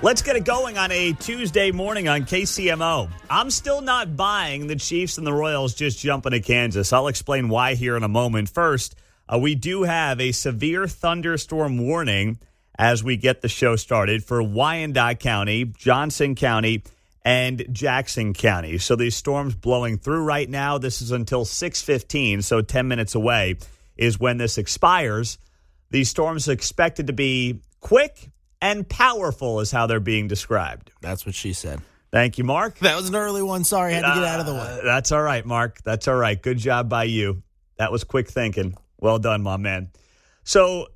Let's get it going on a Tuesday morning on KCMO. I'm still not buying the Chiefs and the Royals just jumping to Kansas. I'll explain why here in a moment. First, we do have a severe thunderstorm warning as we get the show started for Wyandotte County, Johnson County, and Jackson County. So these storms blowing through right now. This is until 6:15, so 10 minutes away is when this expires. These storms are expected to be quick and powerful is how they're being described. That's what she said. Thank you, Mark. That was an early one. Sorry, I had to get out of the way. That's all right, Mark. That's all right. Good job by you. That was quick thinking. Well done, my man. So,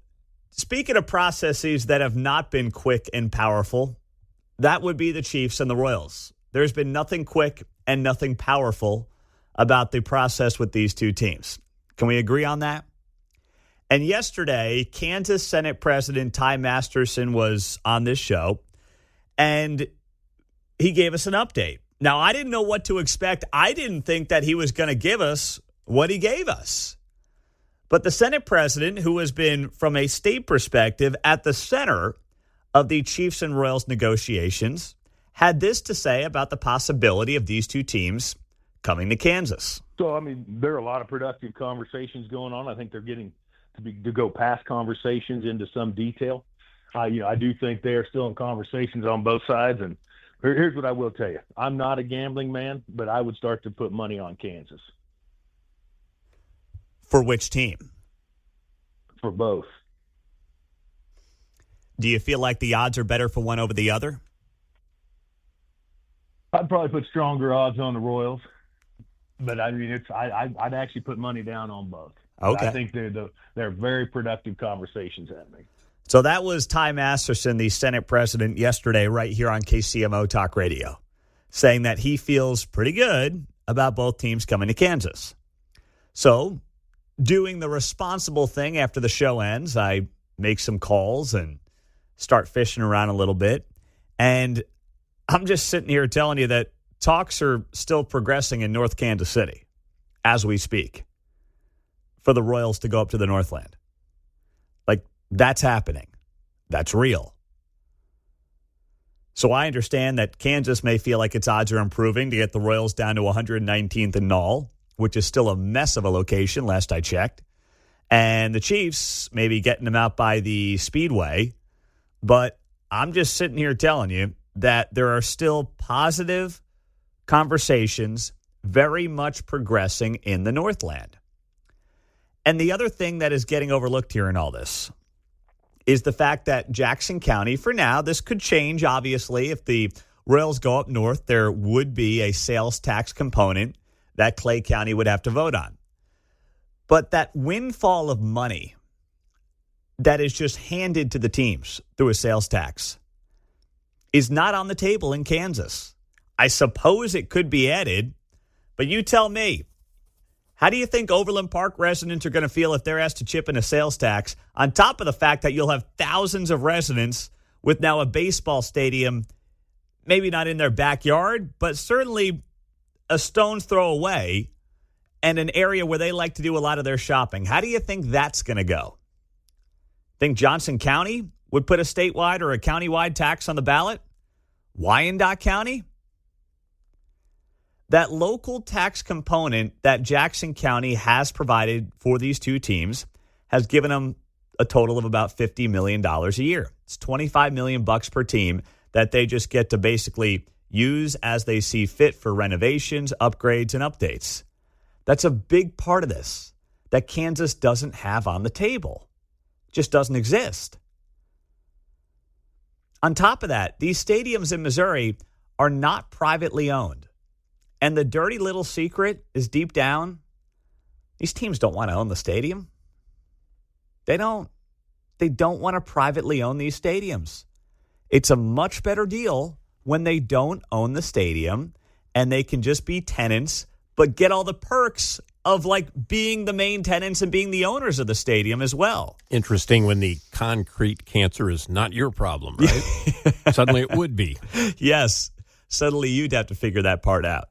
speaking of processes that have not been quick and powerful, that would be the Chiefs and the Royals. There's been nothing quick and nothing powerful about the process with these two teams. Can we agree on that? And yesterday, Kansas Senate President Ty Masterson was on this show, and he gave us an update. Now, I didn't know what to expect. I didn't think that he was going to give us what he gave us. But the Senate president, who has been, from a state perspective, at the center of the Chiefs and Royals negotiations, had this to say about the possibility of these two teams coming to Kansas. So, there are a lot of productive conversations going on. I think they're getting to go past conversations into some detail. I do think they are still in conversations on both sides. And here's what I will tell you. I'm not a gambling man, but I would start to put money on Kansas. For which team? For both. Do you feel like the odds are better for one over the other? I'd probably put stronger odds on the Royals. But, I'd actually put money down on both. Okay. I think they're very productive conversations happening. So that was Ty Masterson, the Senate president, yesterday right here on KCMO Talk Radio, saying that he feels pretty good about both teams coming to Kansas. So doing the responsible thing after the show ends, I make some calls and start fishing around a little bit. And I'm just sitting here telling you that talks are still progressing in North Kansas City as we speak for the Royals to go up to the Northland. Like, that's happening. That's real. So I understand that Kansas may feel like its odds are improving to get the Royals down to 119th and Knoll, which is still a mess of a location, last I checked. And the Chiefs may be getting them out by the Speedway. But I'm just sitting here telling you that there are still positive conversations very much progressing in the Northland. And the other thing that is getting overlooked here in all this is the fact that Jackson County, for now, this could change, obviously. If the Royals go up north, there would be a sales tax component that Clay County would have to vote on. But that windfall of money that is just handed to the teams through a sales tax is not on the table in Kansas. I suppose it could be added, but you tell me. How do you think Overland Park residents are going to feel if they're asked to chip in a sales tax, on top of the fact that you'll have thousands of residents with now a baseball stadium, maybe not in their backyard, but certainly a stone's throw away, and an area where they like to do a lot of their shopping? How do you think that's going to go? Think Johnson County would put a statewide or a countywide tax on the ballot? Wyandotte County? That local tax component that Jackson County has provided for these two teams has given them a total of about $50 million a year. It's $25 million per team that they just get to basically use as they see fit for renovations, upgrades, and updates. That's a big part of this that Kansas doesn't have on the table. Just doesn't exist. On top of that, these stadiums in Missouri are not privately owned. And the dirty little secret is deep down, these teams don't want to own the stadium. They don't. They don't want to privately own these stadiums. It's a much better deal when they don't own the stadium and they can just be tenants, but get all the perks of like being the main tenants and being the owners of the stadium as well. Interesting when the concrete cancer is not your problem, right? Suddenly it would be. Yes. Suddenly you'd have to figure that part out.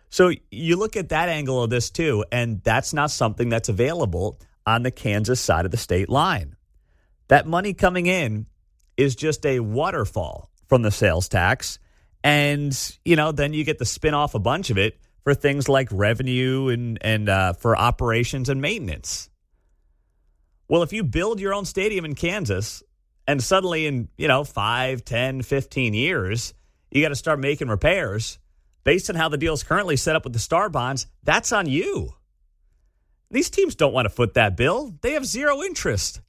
So you look at that angle of this too, and that's not something that's available on the Kansas side of the state line. That money coming in is just a waterfall from the sales tax. And, then you get to spin off a bunch of it for things like revenue and for operations and maintenance. Well, if you build your own stadium in Kansas and suddenly in, 5, 10, 15 years, you got to start making repairs based on how the deal is currently set up with the Star Bonds, that's on you. These teams don't want to foot that bill. They have zero interest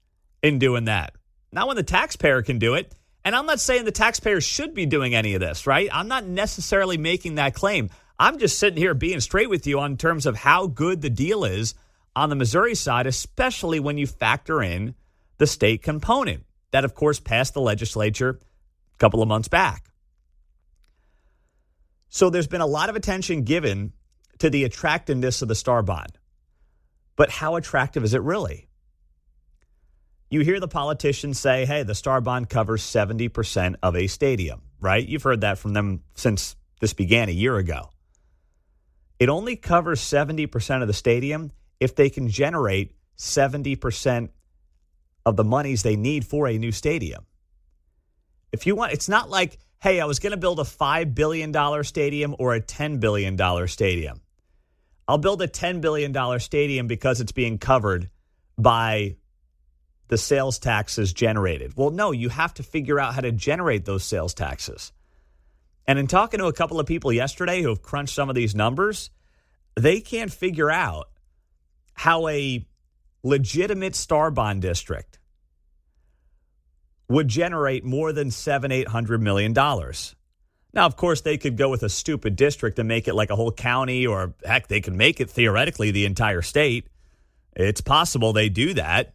in doing that. Not when the taxpayer can do it. And I'm not saying the taxpayers should be doing any of this, right? I'm not necessarily making that claim. I'm just sitting here being straight with you on terms of how good the deal is on the Missouri side, especially when you factor in the state component that, of course, passed the legislature a couple of months back. So there's been a lot of attention given to the attractiveness of the Star Bond. But how attractive is it really? You hear the politicians say, hey, the Star Bond covers 70% of a stadium, right? You've heard that from them since this began a year ago. It only covers 70% of the stadium if they can generate 70% of the monies they need for a new stadium. If you want, it's not like, hey, I was going to build a $5 billion stadium or a $10 billion stadium. I'll build a $10 billion stadium because it's being covered by the sales taxes generated. Well, no, you have to figure out how to generate those sales taxes. And in talking to a couple of people yesterday who have crunched some of these numbers, they can't figure out how a legitimate Star Bond district would generate more than $700-800 million. Now, of course, they could go with a stupid district and make it like a whole county, or heck, they could make it theoretically the entire state. It's possible they do that.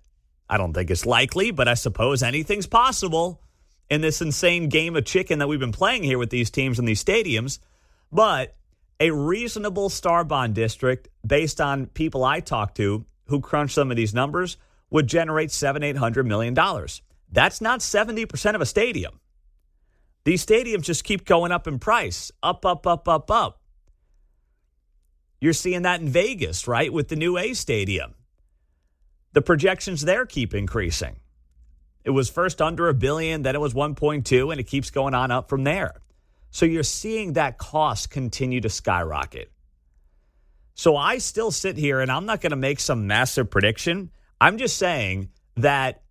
I don't think it's likely, but I suppose anything's possible in this insane game of chicken that we've been playing here with these teams and these stadiums. But a reasonable Star Bond district, based on people I talked to who crunch some of these numbers, would generate $700-800 million. That's not 70% of a stadium. These stadiums just keep going up in price, up. You're seeing that in Vegas, right, with the new A stadium. The projections there keep increasing. It was first under $1 billion, then it was 1.2, and it keeps going on up from there. So you're seeing that cost continue to skyrocket. So I still sit here, and I'm not going to make some massive prediction. I'm just saying that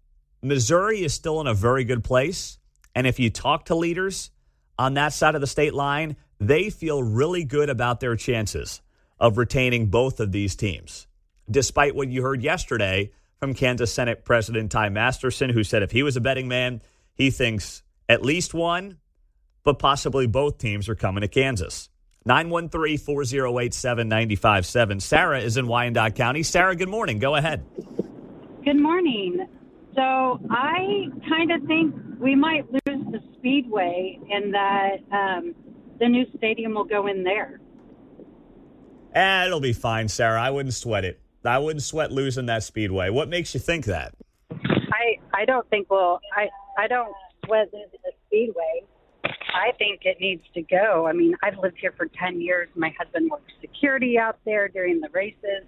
Missouri is still in a very good place. And if you talk to leaders on that side of the state line, they feel really good about their chances of retaining both of these teams, despite what you heard yesterday from Kansas Senate President Ty Masterson, who said if he was a betting man, he thinks at least one, but possibly both teams are coming to Kansas. 913-408-7957. Sarah is in Wyandotte County. Sarah, good morning. Go ahead. Good morning. So I kind of think we might lose the Speedway and that the new stadium will go in there. It'll be fine, Sarah. I wouldn't sweat it. I wouldn't sweat losing that Speedway. What makes you think that? I don't think I don't sweat losing the Speedway. I think it needs to go. I mean, I've lived here for 10 years. My husband worked security out there during the races.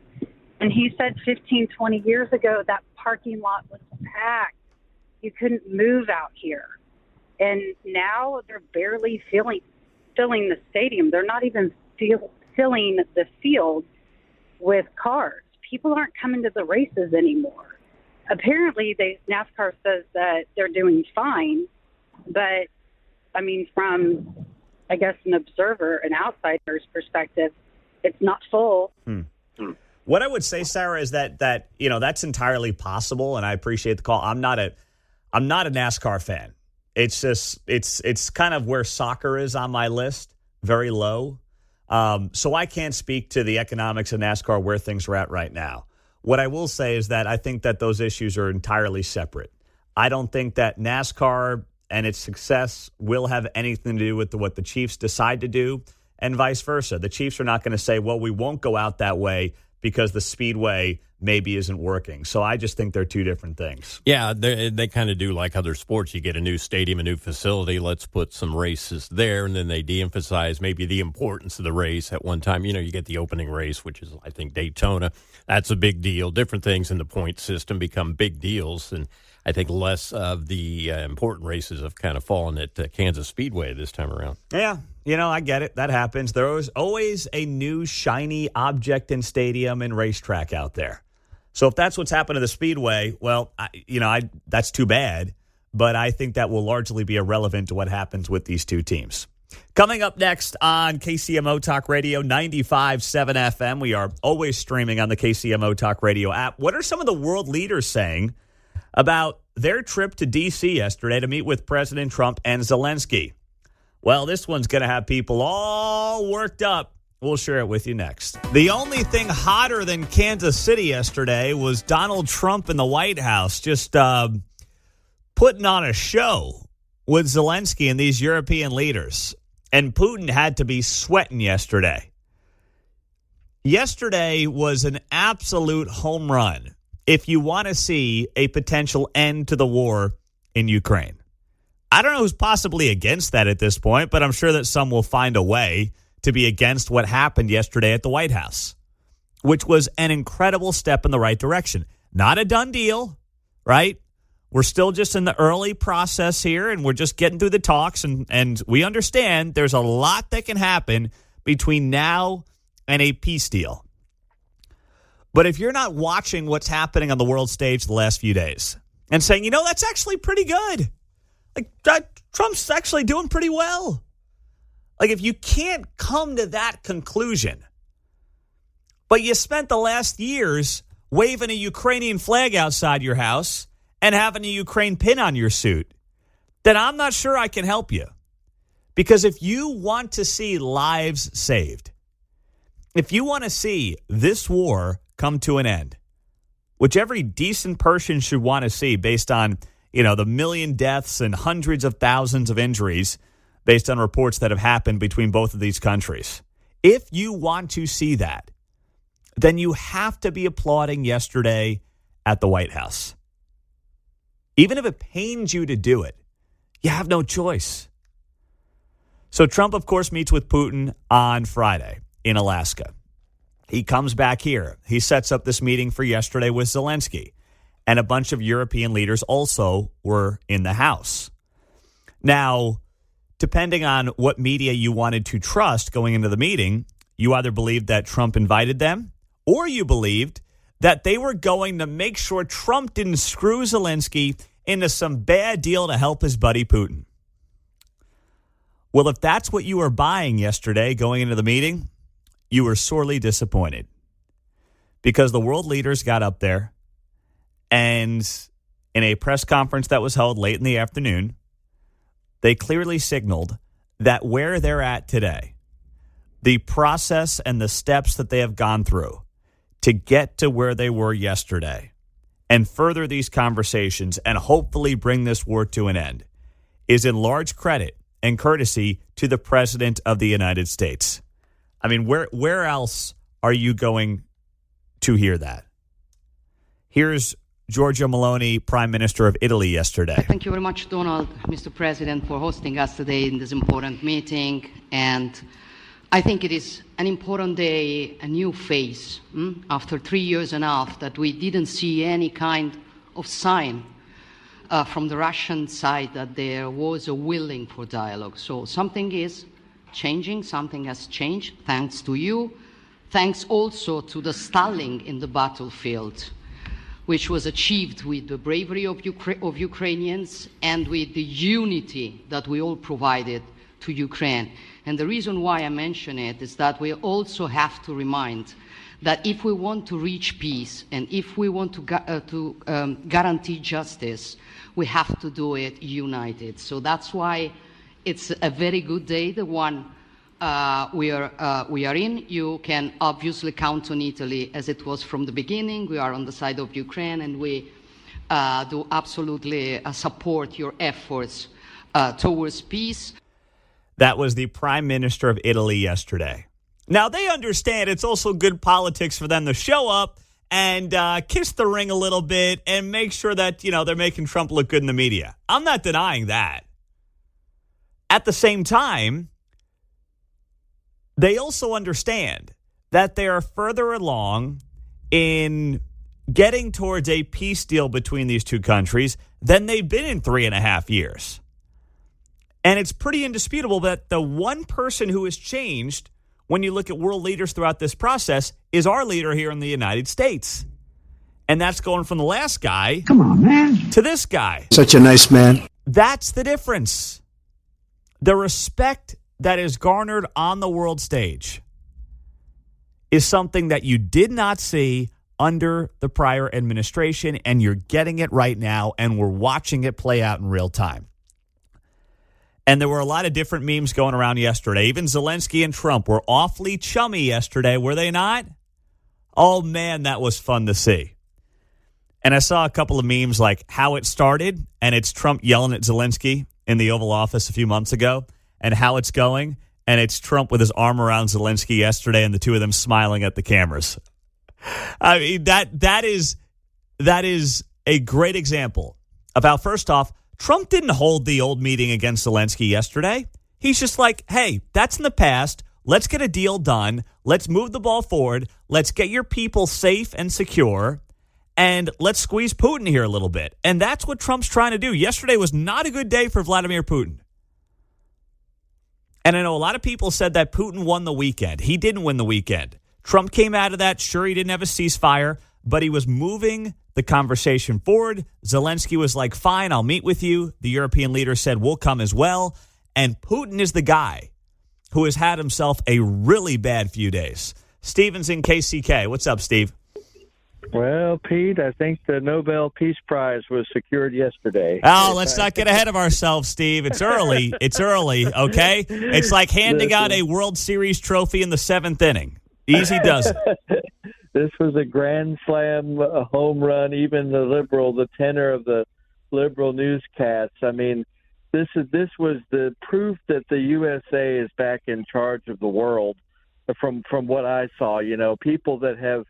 And he said 15, 20 years ago, that parking lot was packed. You couldn't move out here. And now they're barely filling the stadium. They're not even filling the field with cars. People aren't coming to the races anymore. Apparently, NASCAR says that they're doing fine. But, I mean, from, I guess, an observer, an outsider's perspective, it's not full. What I would say, Sarah, is that that's entirely possible, and I appreciate the call. I'm not a NASCAR fan. It's just it's kind of where soccer is on my list, very low. So I can't speak to the economics of NASCAR, where things are at right now. What I will say is that I think that those issues are entirely separate. I don't think that NASCAR and its success will have anything to do with what the Chiefs decide to do, and vice versa. The Chiefs are not going to say, well, we won't go out that way because the Speedway maybe isn't working. So I just think they're two different things. Yeah, they kind of do like other sports. You get a new stadium, a new facility, let's put some races there, and then they de-emphasize maybe the importance of the race. At one time, you get the opening race, which is, I think, Daytona. That's a big deal. Different things in the point system become big deals. And I think less of the important races have kind of fallen at Kansas Speedway this time around. Yeah, I get it. That happens. There is always a new shiny object in stadium and racetrack out there. So if that's what's happened to the Speedway, well, that's too bad. But I think that will largely be irrelevant to what happens with these two teams. Coming up next on KCMO Talk Radio 95.7 FM, we are always streaming on the KCMO Talk Radio app. What are some of the world leaders saying about their trip to D.C. yesterday to meet with President Trump and Zelensky? Well, this one's going to have people all worked up. We'll share it with you next. The only thing hotter than Kansas City yesterday was Donald Trump in the White House just putting on a show with Zelensky and these European leaders. And Putin had to be sweating yesterday. Yesterday was an absolute home run if you want to see a potential end to the war in Ukraine. I don't know who's possibly against that at this point, but I'm sure that some will find a way to be against what happened yesterday at the White House, which was an incredible step in the right direction. Not a done deal, right? We're still just in the early process here, and we're just getting through the talks, and we understand there's a lot that can happen between now and a peace deal. But if you're not watching what's happening on the world stage the last few days and saying, that's actually pretty good. Trump's actually doing pretty well. If you can't come to that conclusion, but you spent the last years waving a Ukrainian flag outside your house and having a Ukraine pin on your suit, then I'm not sure I can help you. Because if you want to see lives saved, if you want to see this war come to an end, which every decent person should want to see based on, the million deaths and hundreds of thousands of injuries based on reports that have happened between both of these countries. If you want to see that, then you have to be applauding yesterday at the White House. Even if it pains you to do it, you have no choice. So Trump, of course, meets with Putin on Friday in Alaska. He comes back here. He sets up this meeting for yesterday with Zelensky. And a bunch of European leaders also were in the house. Now, depending on what media you wanted to trust going into the meeting, you either believed that Trump invited them or you believed that they were going to make sure Trump didn't screw Zelensky into some bad deal to help his buddy Putin. Well, if that's what you were buying yesterday going into the meeting, you were sorely disappointed. Because the world leaders got up there and in a press conference that was held late in the afternoon, they clearly signaled that where they're at today, the process and the steps that they have gone through to get to where they were yesterday and further these conversations and hopefully bring this war to an end is in large credit and courtesy to the President of the United States. I mean, where else are you going to hear that? Here's Giorgia Meloni, Prime Minister of Italy, yesterday. Thank you very much, Donald, Mr. President, for hosting us today in this important meeting. And I think it is an important day, a new phase, after 3 years and a half that we didn't see any kind of sign from the Russian side that there was a willing for dialogue. So something is changing, something has changed, thanks to you. Thanks also to the stalling in the battlefield, which was achieved with the bravery of Ukrainians and with the unity that we all provided to Ukraine. And the reason why I mention it is that we also have to remind that if we want to reach peace and if we want to guarantee justice, we have to do it united. So that's why it's a very good day, the one we are in. You can obviously count on Italy as it was from the beginning. We are on the side of Ukraine, and we do absolutely support your efforts towards peace. That was the Prime Minister of Italy yesterday. Now, they understand it's also good politics for them to show up and kiss the ring a little bit and make sure that, they're making Trump look good in the media. I'm not denying that. At the same time, they also understand that they are further along in getting towards a peace deal between these two countries than they've been in 3.5 years. And it's pretty indisputable that the one person who has changed when you look at world leaders throughout this process is our leader here in the United States. And that's going from the last guy, come on, man, to this guy. Such a nice man. That's the difference. The respect that is garnered on the world stage is something that you did not see under the prior administration, and you're getting it right now, and we're watching it play out in real time. And there were a lot of different memes going around yesterday. Even Zelensky and Trump were awfully chummy yesterday, were they not? Oh, man, that was fun to see. And I saw a couple of memes like how it started, and it's Trump yelling at Zelensky in the Oval Office a few months ago, and how it's going, and it's Trump with his arm around Zelensky yesterday, and the two of them smiling at the cameras. I mean, that is a great example of how, first off, Trump didn't hold the old meeting against Zelensky yesterday. He's just like, hey, that's in the past. Let's get a deal done. Let's move the ball forward. Let's get your people safe and secure. And let's squeeze Putin here a little bit. And that's what Trump's trying to do. Yesterday was not a good day for Vladimir Putin. And I know a lot of people said that Putin won the weekend. He didn't win the weekend. Trump came out of that. Sure, he didn't have a ceasefire, but he was moving the conversation forward. Zelensky was like, fine, I'll meet with you. The European leader said, we'll come as well. And Putin is the guy who has had himself a really bad few days. Steven's in KCK. What's up, Steve? Well, Pete, I think the Nobel Peace Prize was secured yesterday. Oh, let's not get ahead of ourselves, Steve. It's early. It's early, okay? It's like handing out a World Series trophy in the 7th inning. Easy does it. This was a grand slam, a home run. Even the tenor of the liberal newscasts. I mean, this was the proof that the USA is back in charge of the world. From what I saw, people that have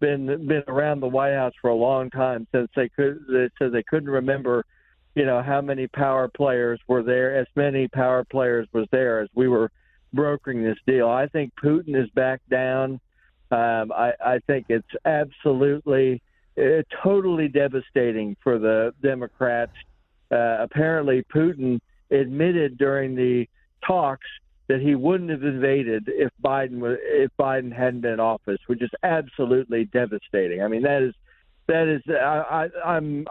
been around the White House for a long time since they said they couldn't remember, how many power players were there. As many power players was there as we were brokering this deal. I think Putin is back down. I think it's absolutely, totally devastating for the Democrats. Apparently, Putin admitted during the talks that he wouldn't have invaded if Biden hadn't been in office, which is absolutely devastating. I mean, that is. I'm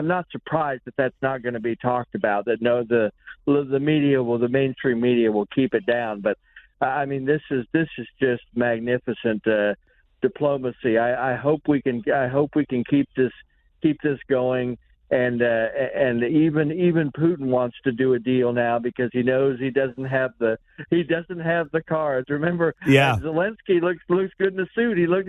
not surprised that that's not going to be talked about. That the media the mainstream media will keep it down. But I mean, this is just magnificent diplomacy. I hope we can keep this going. And even Putin wants to do a deal now because he knows he doesn't have the cards. Remember, Zelensky looks good in the suit. He looked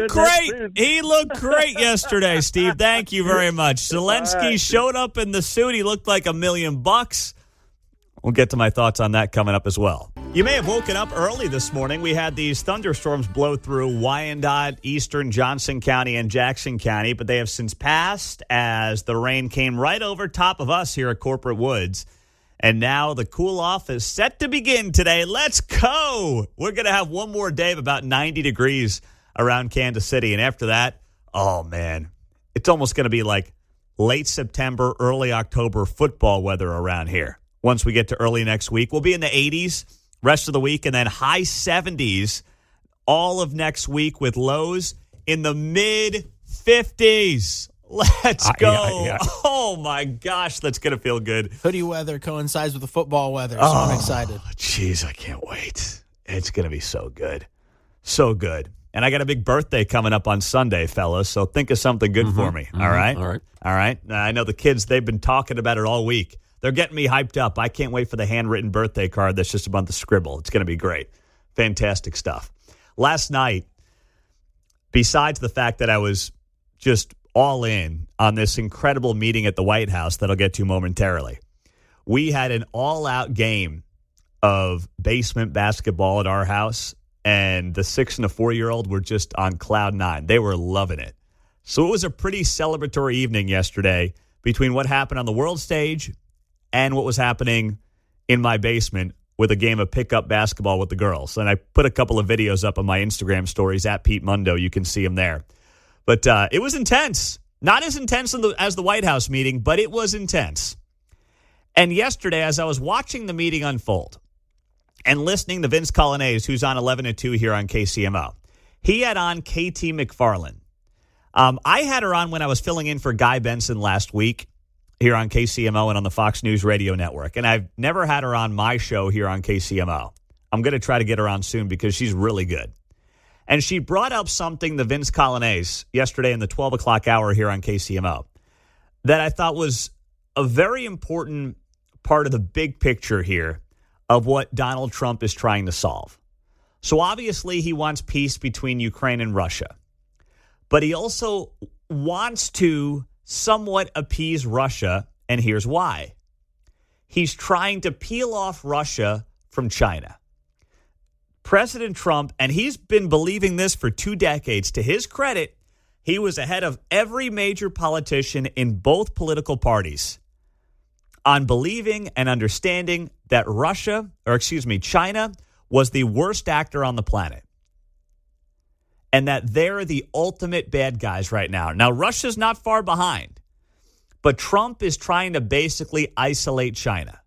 great. He looked great yesterday, Steve. Thank you very much. Zelensky showed up in the suit. He looked like $1 million. We'll get to my thoughts on that coming up as well. You may have woken up early this morning. We had these thunderstorms blow through Wyandotte, Eastern Johnson County, and Jackson County, but they have since passed as the rain came right over top of us here at Corporate Woods. And now the cool off is set to begin today. Let's go. We're going to have one more day of about 90 degrees around Kansas City. And after that, oh, man, it's almost going to be like late September, early October football weather around here. Once we get to early next week, we'll be in the 80s rest of the week and then high 70s all of next week with lows in the mid-50s. Let's go. Yeah. Oh, my gosh, that's going to feel good. Hoodie weather coincides with the football weather, so I'm excited. Jeez, I can't wait. It's going to be so good. So good. And I got a big birthday coming up on Sunday, fellas, so think of something good for me, all right? All right. All right. I know the kids, they've been talking about it all week. They're getting me hyped up. I can't wait for the handwritten birthday card that's just a bunch of scribble. It's going to be great. Fantastic stuff. Last night, besides the fact that I was just all in on this incredible meeting at the White House that I'll get to momentarily, we had an all-out game of basement basketball at our house, and the 6- and 4-year-old were just on cloud nine. They were loving it. So it was a pretty celebratory evening yesterday between what happened on the world stage and what was happening in my basement with a game of pickup basketball with the girls. And I put a couple of videos up on my Instagram stories at Pete Mundo. You can see them there. But it was intense. Not as intense as the White House meeting, but it was intense. And yesterday, as I was watching the meeting unfold and listening to Vince Colonnese, who's on 11 at 2 here on KCMO, he had on KT McFarland. I had her on when I was filling in for Guy Benson last week here on KCMO and on the Fox News Radio Network. And I've never had her on my show here on KCMO. I'm going to try to get her on soon because she's really good. And she brought up something to Vince Colonnese yesterday in the 12 o'clock hour here on KCMO that I thought was a very important part of the big picture here of what Donald Trump is trying to solve. So obviously he wants peace between Ukraine and Russia, but he also wants to somewhat appease Russia, and here's why. He's trying to peel off Russia from China. President Trump, and he's been believing this for 2 decades, to his credit, he was ahead of every major politician in both political parties on believing and understanding that China was the worst actor on the planet. And that they're the ultimate bad guys right now. Now, Russia's not far behind, but Trump is trying to basically isolate China.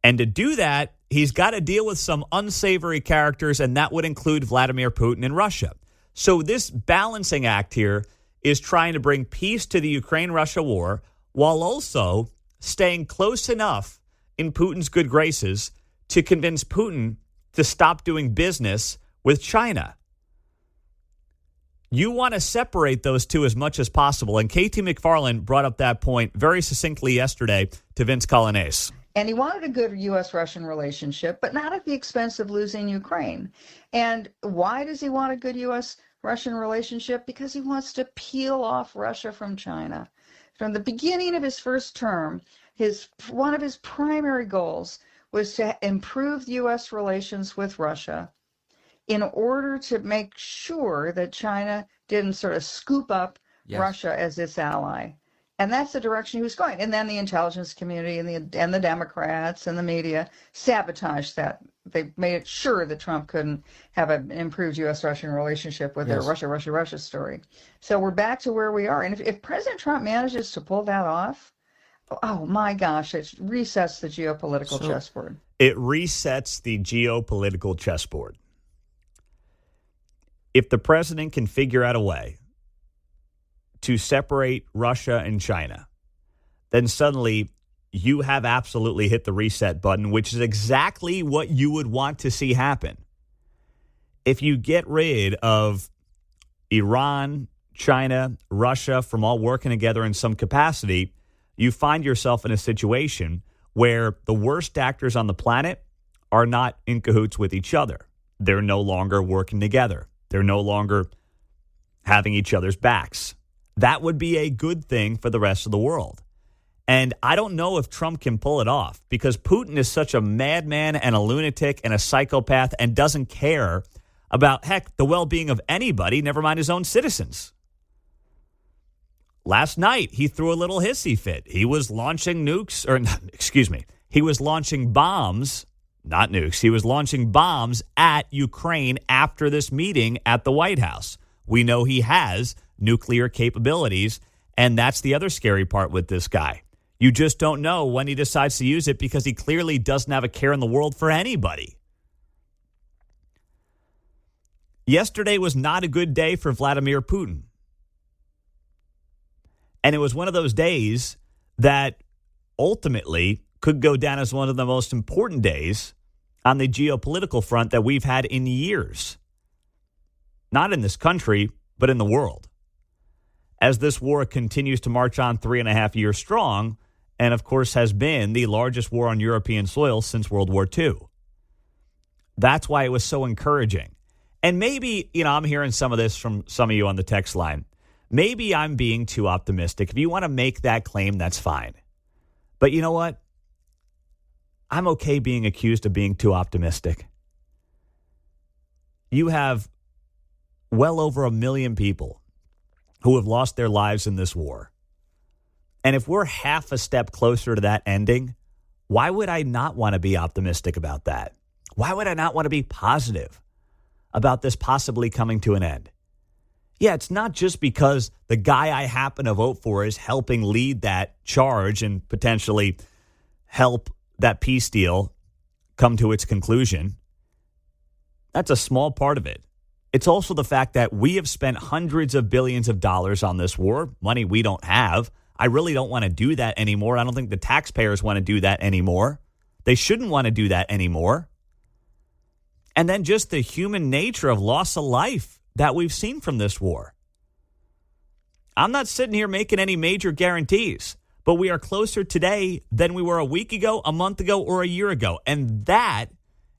And to do that, he's got to deal with some unsavory characters, and that would include Vladimir Putin and Russia. So this balancing act here is trying to bring peace to the Ukraine-Russia war while also staying close enough in Putin's good graces to convince Putin to stop doing business with China. You want to separate those two as much as possible. And KT McFarland brought up that point very succinctly yesterday to Vince Colonnese. And he wanted a good U.S.-Russian relationship, but not at the expense of losing Ukraine. And why does he want a good U.S.-Russian relationship? Because he wants to peel off Russia from China. From the beginning of his first term, one of his primary goals was to improve U.S. relations with Russia in order to make sure that China didn't sort of scoop up Russia as its ally. And that's the direction he was going. And then the intelligence community and the Democrats and the media sabotaged that. They made it sure that Trump couldn't have an improved U.S.-Russian relationship with their Russia story. So we're back to where we are. And if President Trump manages to pull that off, oh my gosh, it resets the geopolitical chessboard. It resets the geopolitical chessboard. If the president can figure out a way to separate Russia and China, then suddenly you have absolutely hit the reset button, which is exactly what you would want to see happen. If you get rid of Iran, China, Russia from all working together in some capacity, you find yourself in a situation where the worst actors on the planet are not in cahoots with each other. They're no longer working together. They're no longer having each other's backs. That would be a good thing for the rest of the world. And I don't know if Trump can pull it off because Putin is such a madman and a lunatic and a psychopath and doesn't care about, heck, the well-being of anybody, never mind his own citizens. Last night, he threw a little hissy fit. He was launching he was launching bombs, not nukes. He was launching bombs at Ukraine after this meeting at the White House. We know he has nuclear capabilities, and that's the other scary part with this guy. You just don't know when he decides to use it because he clearly doesn't have a care in the world for anybody. Yesterday was not a good day for Vladimir Putin. And it was one of those days that ultimately could go down as one of the most important days on the geopolitical front that we've had in years. Not in this country, but in the world. As this war continues to march on 3.5 years strong, and of course has been the largest war on European soil since World War II. That's why it was so encouraging. And maybe, I'm hearing some of this from some of you on the text line. Maybe I'm being too optimistic. If you want to make that claim, that's fine. But you know what? I'm okay being accused of being too optimistic. You have well over 1 million people who have lost their lives in this war. And if we're half a step closer to that ending, why would I not want to be optimistic about that? Why would I not want to be positive about this possibly coming to an end? Yeah, it's not just because the guy I happen to vote for is helping lead that charge and potentially help that peace deal come to its conclusion. That's a small part of it. It's also the fact that we have spent hundreds of billions of dollars on this war, money we don't have. I really don't want to do that anymore. I don't think the taxpayers want to do that anymore. They shouldn't want to do that anymore. And then just the human nature of loss of life that we've seen from this war. I'm not sitting here making any major guarantees, but we are closer today than we were a week ago, a month ago, or a year ago. And that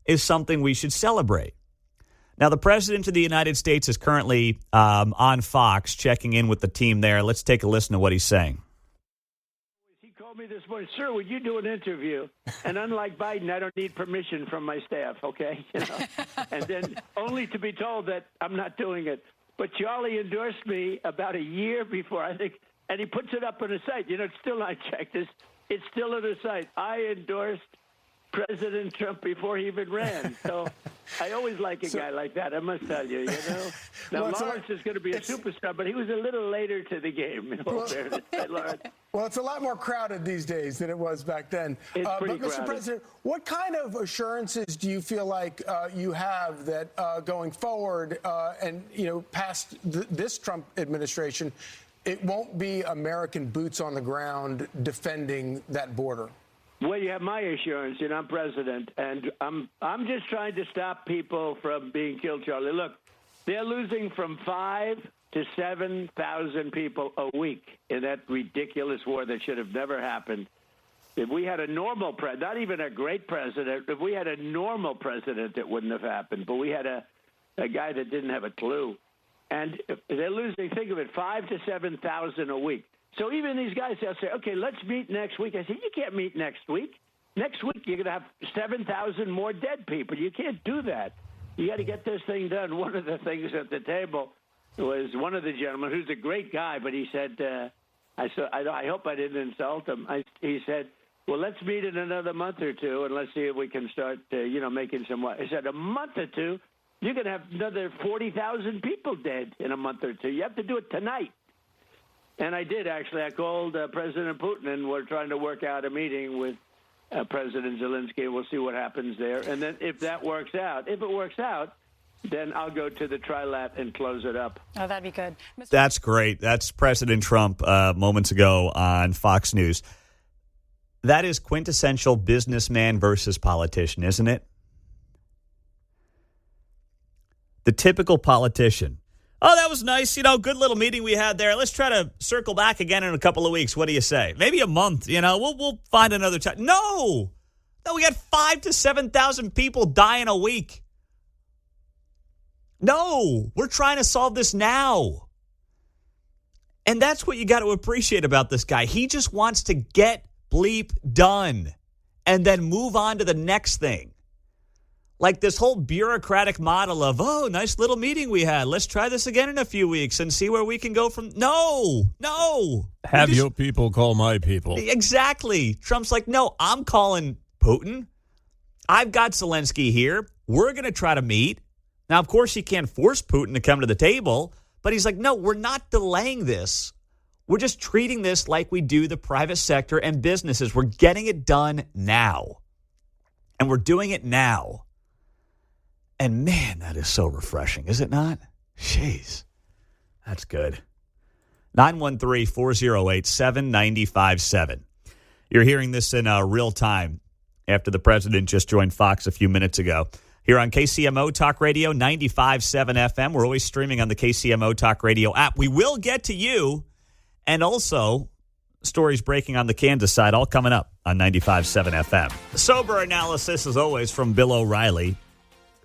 is something we should celebrate. Now, the President of the United States is currently on Fox checking in with the team there. Let's take a listen to what he's saying. He called me this morning, sir, would you do an interview? And unlike Biden, I don't need permission from my staff, okay? You know? And then only to be told that I'm not doing it. But Charlie endorsed me about a year before, I think, and he puts it up on his site. You know, it's still not checked. It's still on his site. I endorsed President Trump before he even ran. So I always like a guy like that, I must tell you, you know. Now, well, Lawrence is going to be a superstar, but he was a little later to the game, in all fairness. Lawrence. Well, it's a lot more crowded these days than it was back then. It's pretty but, Mr. crowded. President, what kind of assurances do you feel like you have that going forward and, you know, past this Trump administration, it won't be American boots on the ground defending that border? Well, you have my assurance, you know, I'm president, and I'm just trying to stop people from being killed, Charlie. Look, they're losing from 5,000 to 7,000 people a week in that ridiculous war that should have never happened. If we had a normal president, not even a great president, if we had a normal president, it wouldn't have happened. But we had a guy that didn't have a clue. And they're losing, think of it, 5,000 to 7,000 a week. So even these guys, they'll say, okay, let's meet next week. I say, you can't meet next week. Next week, you're going to have 7,000 more dead people. You can't do that. You got to get this thing done. One of the things at the table was one of the gentlemen, who's a great guy, but he said, I hope I didn't insult him. He said, well, let's meet in another month or two, and let's see if we can start, making some money. He said, a month or two, you're going to have another 40,000 people dead in a month or two. You have to do it tonight. And I did, actually. I called President Putin, and we're trying to work out a meeting with President Zelensky. We'll see what happens there. And then if it works out, then I'll go to the trilat and close it up. Oh, that'd be good. That's great. That's President Trump moments ago on Fox News. That is quintessential businessman versus politician, isn't it? The typical politician. Oh, that was nice. Good little meeting we had there. Let's try to circle back again in a couple of weeks. What do you say? Maybe a month. We'll find another time. No, we got 5,000 to 7,000 people dying a week. No, we're trying to solve this now. And that's what you got to appreciate about this guy. He just wants to get bleep done and then move on to the next thing. Like this whole bureaucratic model of, oh, nice little meeting we had. Let's try this again in a few weeks and see where we can go from. No. Have your people call my people. Exactly. Trump's like, no, I'm calling Putin. I've got Zelensky here. We're going to try to meet. Now, of course, he can't force Putin to come to the table, but he's like, no, we're not delaying this. We're just treating this like we do the private sector and businesses. We're getting it done now. And we're doing it now. And man, that is so refreshing, is it not? Jeez, that's good. 913-408-7957. You're hearing this in real time after the president just joined Fox a few minutes ago. Here on KCMO Talk Radio, 95.7 FM. We're always streaming on the KCMO Talk Radio app. We will get to you, and also stories breaking on the Kansas side, all coming up on 95.7 FM. Sober analysis, as always, from Bill O'Reilly,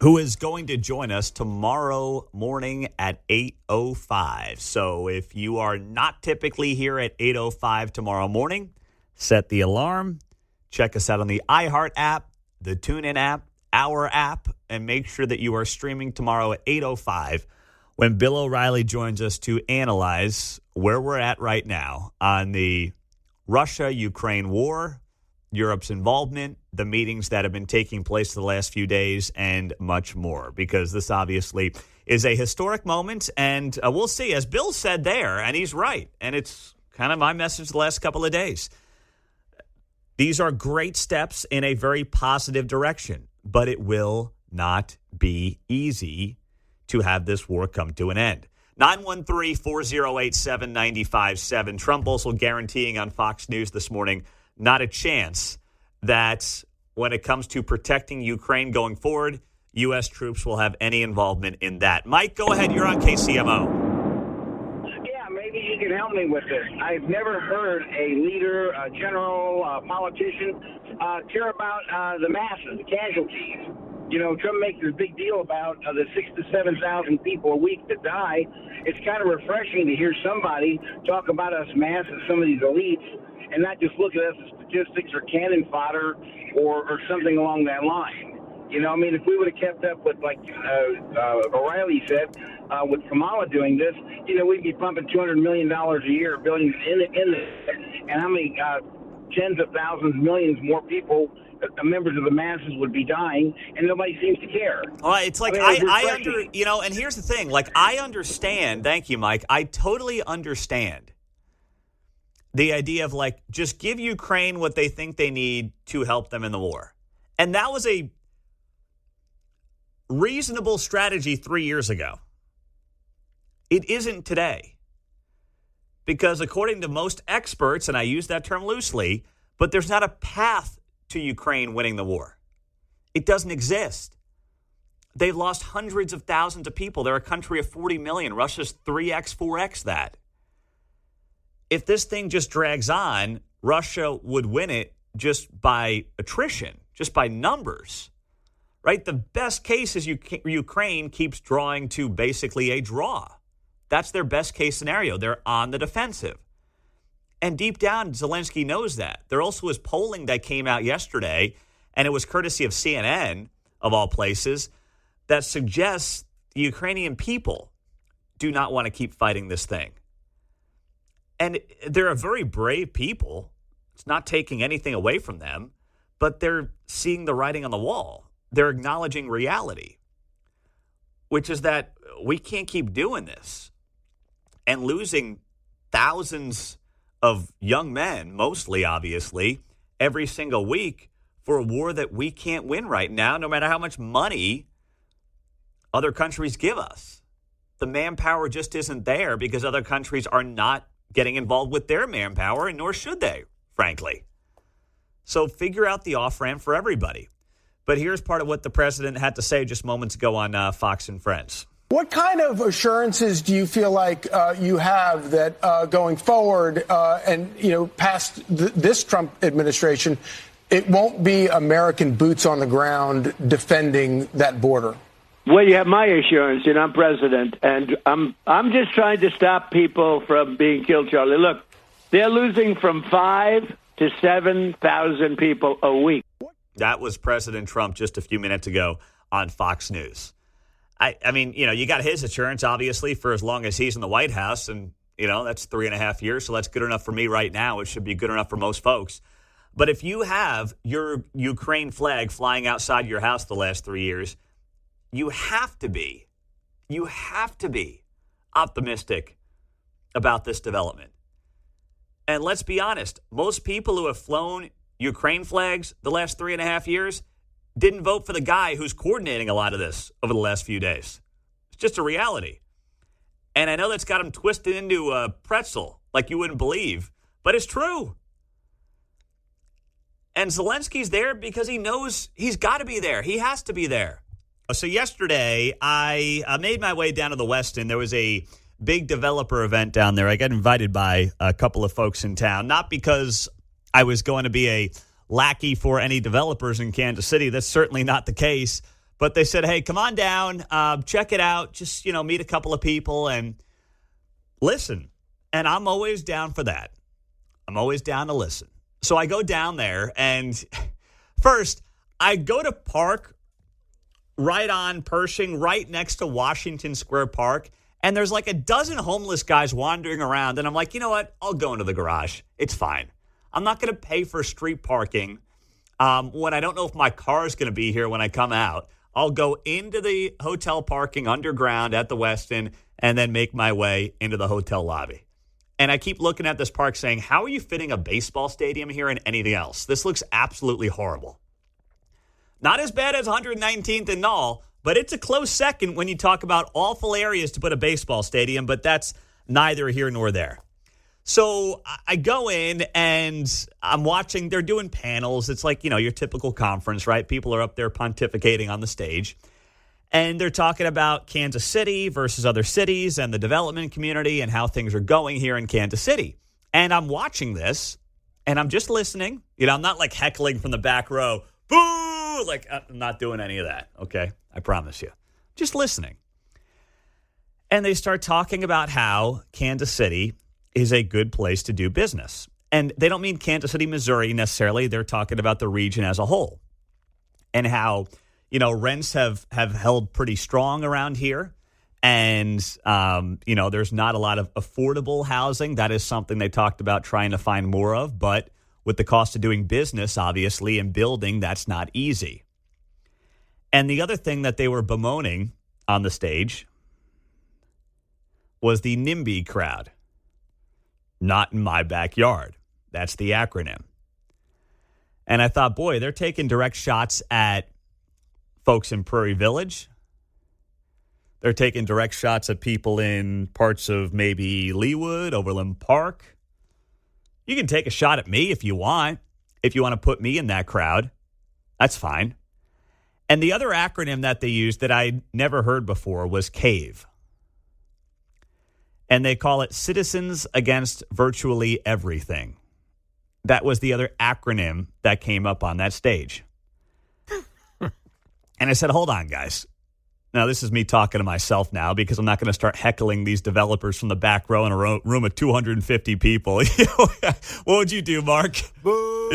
who is going to join us tomorrow morning at 8:05. So if you are not typically here at 8:05 tomorrow morning, set the alarm, check us out on the iHeart app, the TuneIn app, our app, and make sure that you are streaming tomorrow at 8:05 when Bill O'Reilly joins us to analyze where we're at right now on the Russia-Ukraine war Europe's involvement, the meetings that have been taking place the last few days, and much more, because this obviously is a historic moment, and we'll see. As Bill said there, and he's right, and it's kind of my message the last couple of days, these are great steps in a very positive direction, but it will not be easy to have this war come to an end. 913-408-7957. Trump also guaranteeing on Fox News this morning, not a chance that when it comes to protecting Ukraine going forward, U.S. troops will have any involvement in that. Mike, go ahead. You're on KCMO. Yeah, maybe you can help me with this. I've never heard a leader, a general, a politician care about the masses, the casualties. You know, Trump makes this big deal about the 6,000 to 7,000 people a week that die. It's kind of refreshing to hear somebody talk about us masses, some of these elites, and not just look at us as statistics or cannon fodder or something along that line. You know, I mean, if we would have kept up with, like O'Reilly said, with Kamala doing this, you know, we'd be pumping $200 million a year, billions in this, and how many tens of thousands, millions more people, members of the masses, would be dying, and nobody seems to care. Well, it's like and here's the thing. Like, I understand. Thank you, Mike. I totally understand the idea of, like, just give Ukraine what they think they need to help them in the war. And that was a reasonable strategy 3 years ago. It isn't today. Because according to most experts, and I use that term loosely, but there's not a path to Ukraine winning the war. It doesn't exist. They've lost hundreds of thousands of people. They're a country of 40 million. Russia's 3x, 4x that. If this thing just drags on, Russia would win it just by attrition, just by numbers, right? The best case is Ukraine keeps drawing to basically a draw. That's their best case scenario. They're on the defensive. And deep down, Zelensky knows that. There also was polling that came out yesterday, and it was courtesy of CNN, of all places, that suggests the Ukrainian people do not want to keep fighting this thing. And they're a very brave people. It's not taking anything away from them, but they're seeing the writing on the wall. They're acknowledging reality, which is that we can't keep doing this and losing thousands of young men, mostly, obviously, every single week for a war that we can't win right now, no matter how much money other countries give us. The manpower just isn't there because other countries are not getting involved with their manpower, and nor should they, frankly. So figure out the off-ramp for everybody. But here's part of what the president had to say just moments ago on Fox and Friends. What kind of assurances do you feel like you have that going forward and, you know, past this Trump administration, it won't be American boots on the ground defending that border? Well, you have my assurance, and I'm president, and I'm just trying to stop people from being killed, Charlie. Look, they're losing from 5,000 to 7,000 people a week. That was President Trump just a few minutes ago on Fox News. I mean, you know, you got his assurance, obviously, for as long as he's in the White House. And, you know, that's 3.5 years. So that's good enough for me right now. It should be good enough for most folks. But if you have your Ukraine flag flying outside your house the last 3 years, you have to be optimistic about this development. And let's be honest, most people who have flown Ukraine flags the last 3.5 years didn't vote for the guy who's coordinating a lot of this over the last few days. It's just a reality. And I know that's got him twisted into a pretzel like you wouldn't believe, but it's true. And Zelensky's there because he knows he's got to be there. He has to be there. So yesterday, I made my way down to the Westin. There was a big developer event down there. I got invited by a couple of folks in town, not because I was going to be a lackey for any developers in Kansas City. That's certainly not the case. But they said, hey, come on down, check it out, just, you know, meet a couple of people and listen. And I'm always down for that. I'm always down to listen. So I go down there, and first, I go to park right on Pershing, right next to Washington Square Park, and there's like a dozen homeless guys wandering around, and I'm like, you know what? I'll go into the garage. It's fine. I'm not going to pay for street parking when I don't know if my car is going to be here when I come out. I'll go into the hotel parking underground at the Westin and then make my way into the hotel lobby. And I keep looking at this park saying, how are you fitting a baseball stadium here and anything else? This looks absolutely horrible. Not as bad as 119th and Knoll, but it's a close second when you talk about awful areas to put a baseball stadium, but that's neither here nor there. So I go in and I'm watching, they're doing panels. It's like, your typical conference, right? People are up there pontificating on the stage. And they're talking about Kansas City versus other cities and the development community and how things are going here in Kansas City. And I'm watching this and I'm just listening. I'm not like heckling from the back row. Boo! Like, I'm not doing any of that. Okay. I promise you. Just listening. And they start talking about how Kansas City is a good place to do business. And they don't mean Kansas City, Missouri necessarily. They're talking about the region as a whole and how rents have held pretty strong around here. And, there's not a lot of affordable housing. That is something they talked about trying to find more of. But with the cost of doing business, obviously, and building, that's not easy. And the other thing that they were bemoaning on the stage was the NIMBY crowd. Not in my backyard. That's the acronym. And I thought, boy, they're taking direct shots at folks in Prairie Village. They're taking direct shots at people in parts of maybe Leawood, Overland Park. You can take a shot at me if you want. If you want to put me in that crowd, that's fine. And the other acronym that they used that I never heard before was CAVE. And they call it Citizens Against Virtually Everything. That was the other acronym that came up on that stage. And I said, hold on, guys. Now, this is me talking to myself now because I'm not going to start heckling these developers from the back row in a room of 250 people. What would you do, Mark? Boo!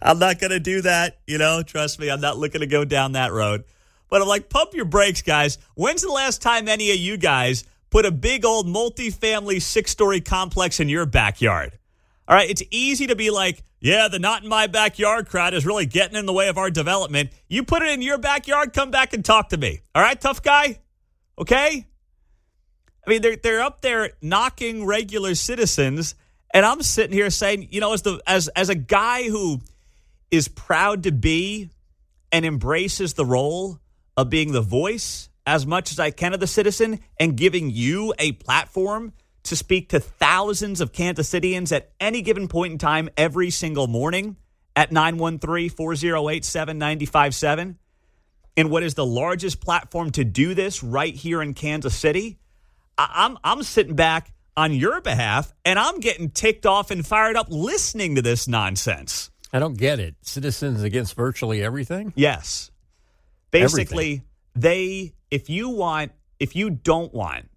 I'm not going to do that. Trust me, I'm not looking to go down that road. But I'm like, pump your brakes, guys. When's the last time any of you guys put a big old multifamily 6-story complex in your backyard? All right, it's easy to be like, yeah, the not in my backyard crowd is really getting in the way of our development. You put it in your backyard, come back and talk to me. All right, tough guy? Okay? I mean, they're up there knocking regular citizens, and I'm sitting here saying, as a guy who is proud to be and embraces the role of being the voice as much as I can of the citizen and giving you a platform to speak to thousands of Kansas Cityans at any given point in time every single morning at 913-408-7957 in what is the largest platform to do this right here in Kansas City. I'm sitting back on your behalf, and I'm getting ticked off and fired up listening to this nonsense. I don't get it. Citizens against virtually everything? Yes. Basically, if you don't want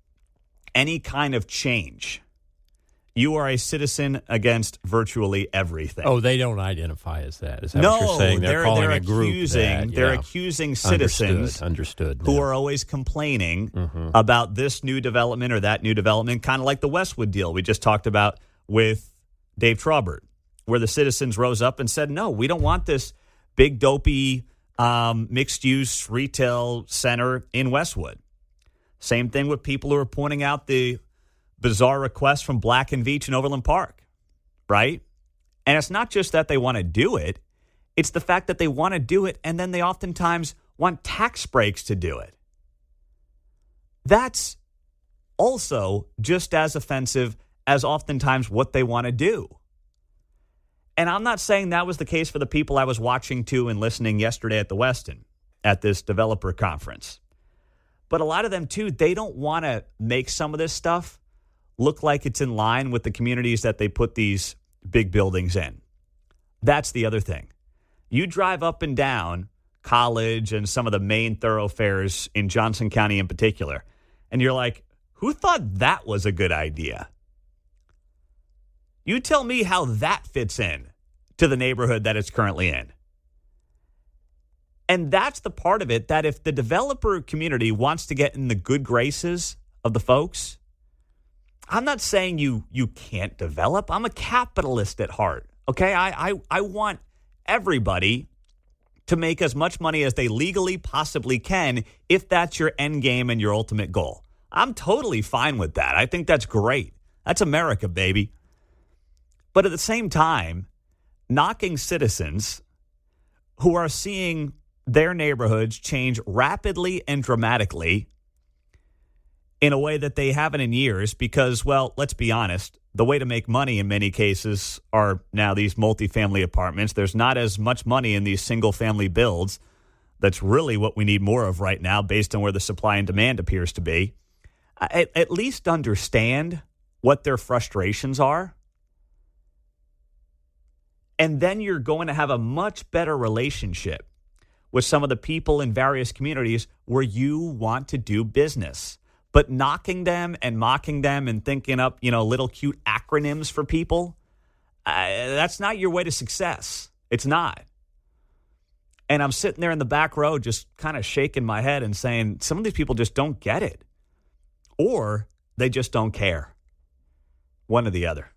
any kind of change, you are a citizen against virtually everything. Oh, they don't identify as that. Is that what you're saying? They're calling a group that, they're accusing citizens who are always complaining about this new development or that new development, kind of like the Westwood deal we just talked about with Dave Traubert, where the citizens rose up and said, no, we don't want this big dopey mixed-use retail center in Westwood. Same thing with people who are pointing out the bizarre requests from Black and Veatch in Overland Park, right? And it's not just that they want to do it. It's the fact that they want to do it, and then they oftentimes want tax breaks to do it. That's also just as offensive as oftentimes what they want to do. And I'm not saying that was the case for the people I was watching to and listening yesterday at the Westin at this developer conference. But a lot of them, too, they don't want to make some of this stuff look like it's in line with the communities that they put these big buildings in. That's the other thing. You drive up and down College and some of the main thoroughfares in Johnson County in particular, and you're like, who thought that was a good idea? You tell me how that fits in to the neighborhood that it's currently in. And that's the part of it that if the developer community wants to get in the good graces of the folks, I'm not saying you can't develop. I'm a capitalist at heart. Okay, I want everybody to make as much money as they legally possibly can if that's your end game and your ultimate goal. I'm totally fine with that. I think that's great. That's America, baby. But at the same time, knocking citizens who are seeing their neighborhoods change rapidly and dramatically in a way that they haven't in years because, well, let's be honest, the way to make money in many cases are now these multifamily apartments. There's not as much money in these single-family builds. That's really what we need more of right now based on where the supply and demand appears to be. At least understand what their frustrations are. And then you're going to have a much better relationship with some of the people in various communities where you want to do business. But knocking them and mocking them and thinking up, little cute acronyms for people, that's not your way to success. It's not. And I'm sitting there in the back row just kind of shaking my head and saying, some of these people just don't get it. Or they just don't care. One or the other.